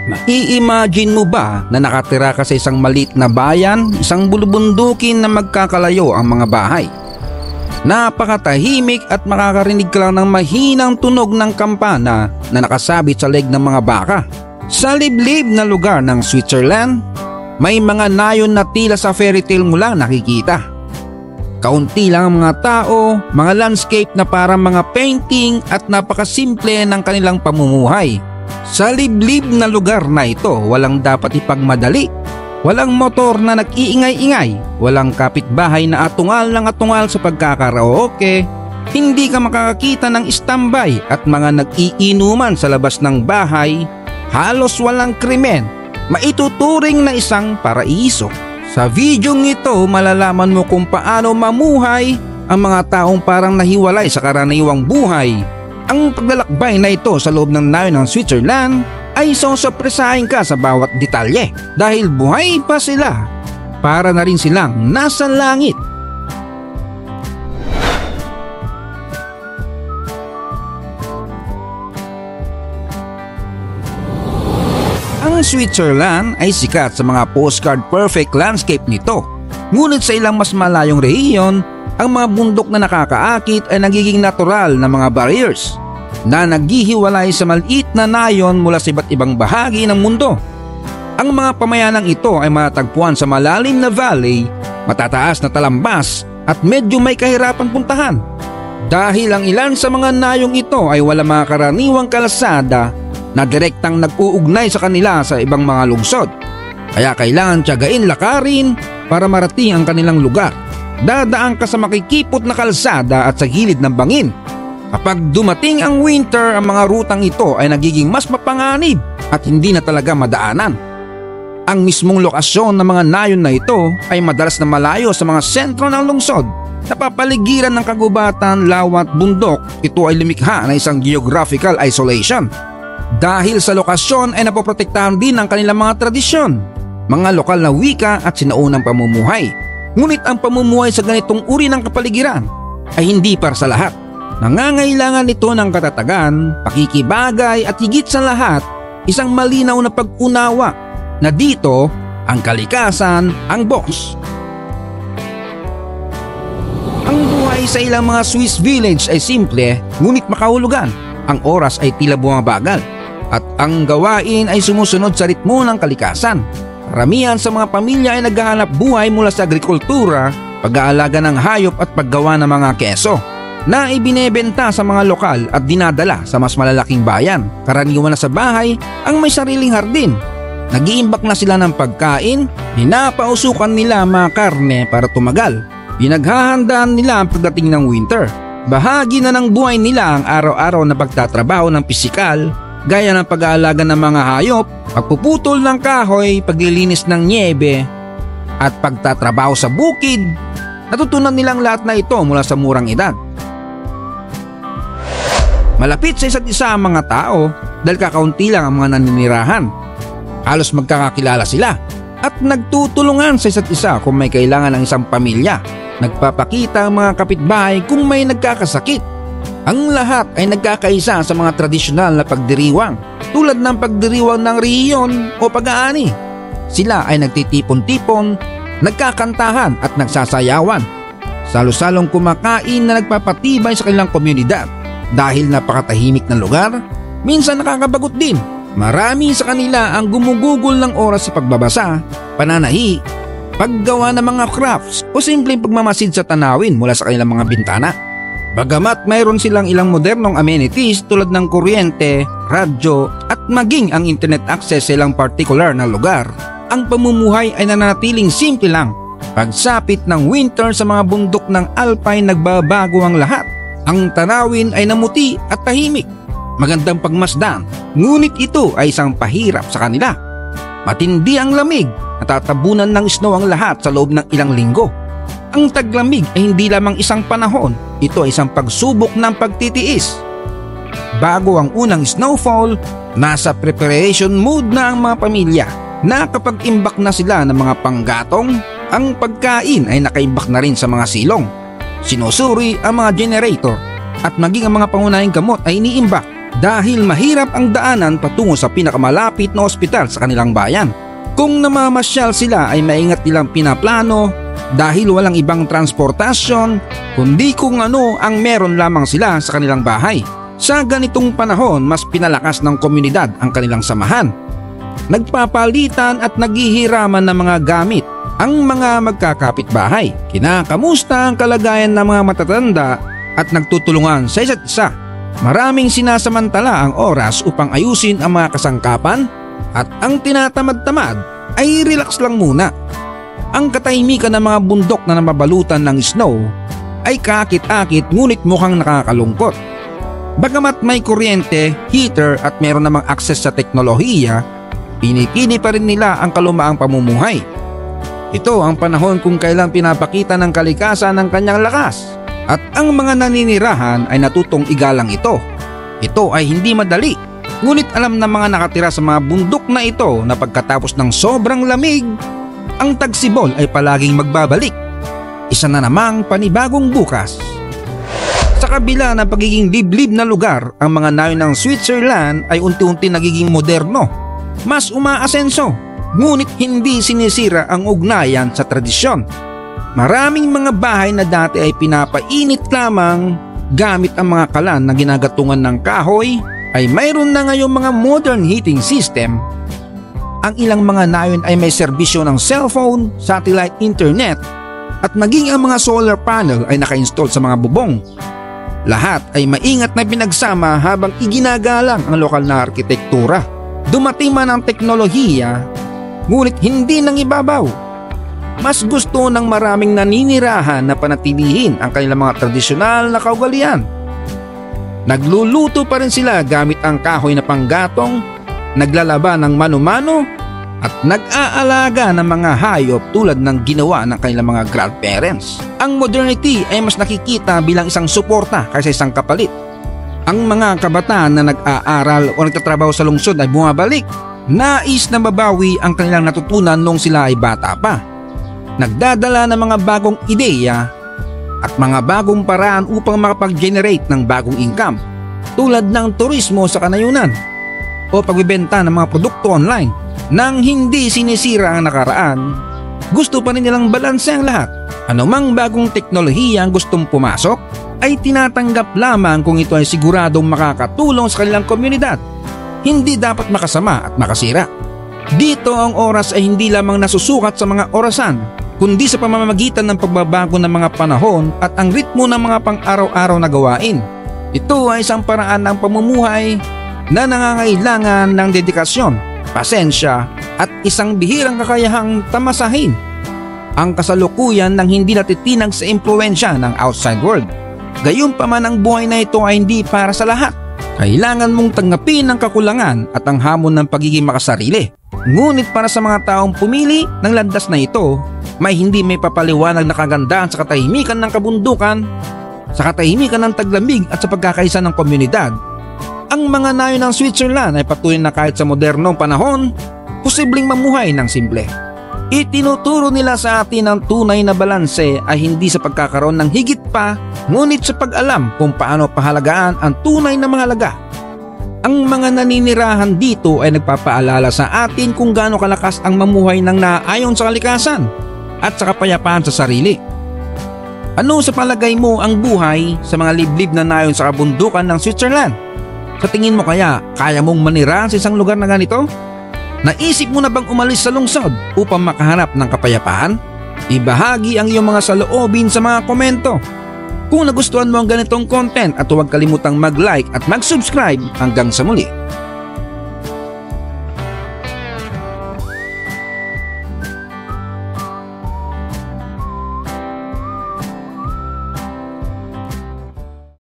Maiimagine mo ba na nakatira ka sa isang maliit na bayan, isang bulubundukin na magkakalayo ang mga bahay? Napakatahimik at makakarinig ka lang ng mahinang tunog ng kampana na nakasabit sa leg ng mga baka. Sa liblib na lugar ng Switzerland, may mga nayon na tila sa fairy tale mo lang nakikita. Kaunti lang ang mga tao, mga landscape na parang mga painting at napakasimple ng kanilang pamumuhay. Sa liblib na lugar na ito, walang dapat ipagmadali. Walang motor na nag-iingay-ingay, walang kapitbahay na atungal ng atungal sa pagkakaraoke, hindi ka makakakita ng istambay at mga nag-iinuman sa labas ng bahay, halos walang krimen, maituturing na isang paraiso. Sa videong ito, malalaman mo kung paano mamuhay ang mga taong parang nahiwalay sa karaniwang buhay. Ang paglalakbay na ito sa loob ng nayon ng Switzerland ay sosopresahin ka sa bawat detalye dahil buhay pa sila. Para na rin silang nasa langit. Ang Switzerland ay sikat sa mga postcard perfect landscape nito. Ngunit sa ilang mas malayong rehiyon, ang mga bundok na nakakaakit ay nagiging natural na mga barriers na naghihiwalay sa maliit na nayon mula sa iba't ibang bahagi ng mundo. Ang mga pamayanang ito ay matatagpuan sa malalim na valley, matataas na talambas at medyo may kahirapan puntahan. Dahil ang ilan sa mga nayong ito ay wala mga karaniwang kalsada na direktang nag-uugnay sa kanila sa ibang mga lungsod. Kaya kailangan tiyagain lakarin para marating ang kanilang lugar. Dadaan ka sa makikipot na kalsada at sa gilid ng bangin. Kapag dumating ang winter, ang mga rutang ito ay nagiging mas mapanganib at hindi na talaga madaanan. Ang mismong lokasyon ng mga nayon na ito ay madalas na malayo sa mga sentro ng lungsod. Napapaligiran ng kagubatan, lawa at bundok, ito ay lumikha na isang geographical isolation. Dahil sa lokasyon ay napoprotektahan din ang kanilang mga tradisyon, mga lokal na wika at sinaunang pamumuhay. Ngunit ang pamumuhay sa ganitong uri ng kapaligiran ay hindi para sa lahat. Nangangailangan ito ng katatagan, pakikibagay at higit sa lahat, isang malinaw na pag-unawa na dito ang kalikasan ang boss. Ang buhay sa ilang mga Swiss village ay simple ngunit makahulugan. Ang oras ay tila bumabagal at ang gawain ay sumusunod sa ritmo ng kalikasan. Karamihan sa mga pamilya ay naghahanap buhay mula sa agrikultura, pag-aalaga ng hayop at paggawa ng mga keso na ibinebenta sa mga lokal at dinadala sa mas malalaking bayan. Karaniwan na sa bahay ang may sariling hardin. Nag-iimbak na sila ng pagkain, pinapausukan nila mga karne para tumagal. Pinaghahandaan nila ang pagdating ng winter. Bahagi na ng buhay nila ang araw-araw na pagtatrabaho ng pisikal, gaya ng pag-aalaga ng mga hayop, pagpuputol ng kahoy, paglilinis ng niebe, at pagtatrabaho sa bukid. Natutunan nilang lahat na ito mula sa murang edad. Malapit sa isa't isa ang mga tao dahil kakaunti lang ang mga naninirahan. Halos magkakakilala sila at nagtutulungan sa isa't isa kung may kailangan ng isang pamilya. Nagpapakita ang mga kapitbahay kung may nagkakasakit. Ang lahat ay nagkakaisa sa mga tradisyonal na pagdiriwang tulad ng pagdiriwang ng rehiyon o pag-aani. Sila ay nagtitipon-tipon, nagkakantahan at nagsasayawan. Salo-salong kumakain na nagpapatibay sa kanilang komunidad. Dahil napakatahimik ng lugar, minsan nakakabagot din. Marami sa kanila ang gumugugol ng oras sa pagbabasa, pananahi, paggawa ng mga crafts o simpleng pagmamasid sa tanawin mula sa kanilang mga bintana. Bagamat mayroon silang ilang modernong amenities tulad ng kuryente, radyo at maging ang internet access sa ilang particular na lugar, ang pamumuhay ay nananatiling simple lang. Pagsapit ng winter sa mga bundok ng Alpine, nagbabago ang lahat. Ang tanawin ay namuti at tahimik. Magandang pagmasdan, ngunit ito ay isang pahirap sa kanila. Matindi ang lamig, natatabunan ng snow ang lahat sa loob ng ilang linggo. Ang taglamig ay hindi lamang isang panahon, ito ay isang pagsubok ng pagtitiis. Bago ang unang snowfall, nasa preparation mode na ang mga pamilya na kapag imbak na sila ng mga panggatong, ang pagkain ay nakaimbak na rin sa mga silong. Sinusuri ang mga generator at maging ang mga pangunahing gamot ay iniimbak. dahil mahirap ang daanan patungo sa pinakamalapit na ospital sa kanilang bayan. Kung namamasyal sila ay maingat nilang pinaplano dahil walang ibang transportasyon kundi kung ano ang meron lamang sila sa kanilang bahay. Sa ganitong panahon, mas pinalakas ng komunidad ang kanilang samahan. Nagpapalitan at naghihiraman ng mga gamit ang mga magkakapitbahay. Kinakamusta ang kalagayan ng mga matatanda at nagtutulungan sa isa't isa. Maraming sinasamantala ang oras upang ayusin ang mga kasangkapan at ang tinatamad-tamad ay relax lang muna. Ang katahimikan ng mga bundok na namabalutan ng snow ay kakit-akit ngunit mukhang nakakalungkot. Bagamat may kuryente, heater at meron namang access sa teknolohiya, pinipili pa rin nila ang kalumaang pamumuhay. Ito ang panahon kung kailan pinapakita ng kalikasan ng kanyang lakas at ang mga naninirahan ay natutong igalang ito. Ito ay hindi madali, ngunit alam ng mga nakatira sa mga bundok na ito na pagkatapos ng sobrang lamig, ang tagsibol ay palaging magbabalik. Isa na namang panibagong bukas. Sa kabila ng pagiging liblib na lugar, ang mga nayon ng Switzerland ay unti-unti nagiging moderno. Mas umaasenso, ngunit hindi sinisira ang ugnayan sa tradisyon. Maraming mga bahay na dati ay pinapainit lamang gamit ang mga kalan na ginagatungan ng kahoy ay mayroon na ngayong mga modern heating system. Ang ilang mga nayon ay may serbisyo ng cellphone, satellite internet at maging ang mga solar panel ay naka-install sa mga bubong. Lahat ay maingat na pinagsama habang iginagalang ang lokal na arkitektura. Dumating man ang teknolohiya, ngunit hindi nang ibabaw. Mas gusto ng maraming naninirahan na panatilihin ang kanilang mga tradisyonal na kaugalian. Nagluluto pa rin sila gamit ang kahoy na panggatong, naglalaba ng mano-mano at nag-aalaga ng mga hayop tulad ng ginawa ng kanilang mga grandparents. Ang modernity ay mas nakikita bilang isang suporta kaysa isang kapalit. Ang mga kabataan na nag-aaral o nagtatrabaho sa lungsod ay bumabalik. Nais na mabawi ang kanilang natutunan noong sila ay bata pa. Nagdadala ng mga bagong ideya at mga bagong paraan upang makapag-generate ng bagong income tulad ng turismo sa kanayunan o pagbibenta ng mga produkto online. Nang hindi sinisira ang nakaraan, gusto pa rin nilang balanse ang lahat. Anumang bagong teknolohiya ang gustong pumasok ay tinatanggap lamang kung ito ay siguradong makakatulong sa kanilang komunidad. Hindi dapat makasama at makasira. Dito ang oras ay hindi lamang nasusukat sa mga orasan, kundi sa pamamagitan ng pagbabago ng mga panahon at ang ritmo ng mga pang-araw-araw na gawain. Ito ay isang paraan ng pamumuhay na nangangailangan ng dedikasyon, pasensya at isang bihirang kakayahang tamasahin ang kasalukuyan ng hindi natitinag sa impluwensya ng outside world. Gayunpaman ang buhay na ito ay hindi para sa lahat. Kailangan mong tanggapin ang kakulangan at ang hamon ng pagiging makasarili. Ngunit para sa mga taong pumili ng landas na ito, may hindi may papaliwanag na kagandahan sa katahimikan ng kabundukan, sa katahimikan ng taglamig at sa pagkakaisa ng komunidad. Ang mga nayon ng Switzerland ay patuloy na kahit sa modernong panahon, posibleng mamuhay ng simple. Itinuturo nila sa atin ang tunay na balanse ay hindi sa pagkakaroon ng higit pa, ngunit sa pag-alam kung paano pahalagaan ang tunay na mahalaga. Ang mga naninirahan dito ay nagpapaalala sa atin kung gaano kalakas ang mamuhay ng naayon sa kalikasan at sa kapayapaan sa sarili. Ano sa palagay mo ang buhay sa mga liblib na nayon sa kabundukan ng Switzerland? Sa tingin mo kaya mong manirahan sa isang lugar na ganito? Naisip mo na bang umalis sa lungsod upang makahanap ng kapayapaan? Ibahagi ang iyong mga saloobin sa mga komento. Kung nagustuhan mo ang ganitong content at huwag kalimutang mag-like at mag-subscribe hanggang sa muli.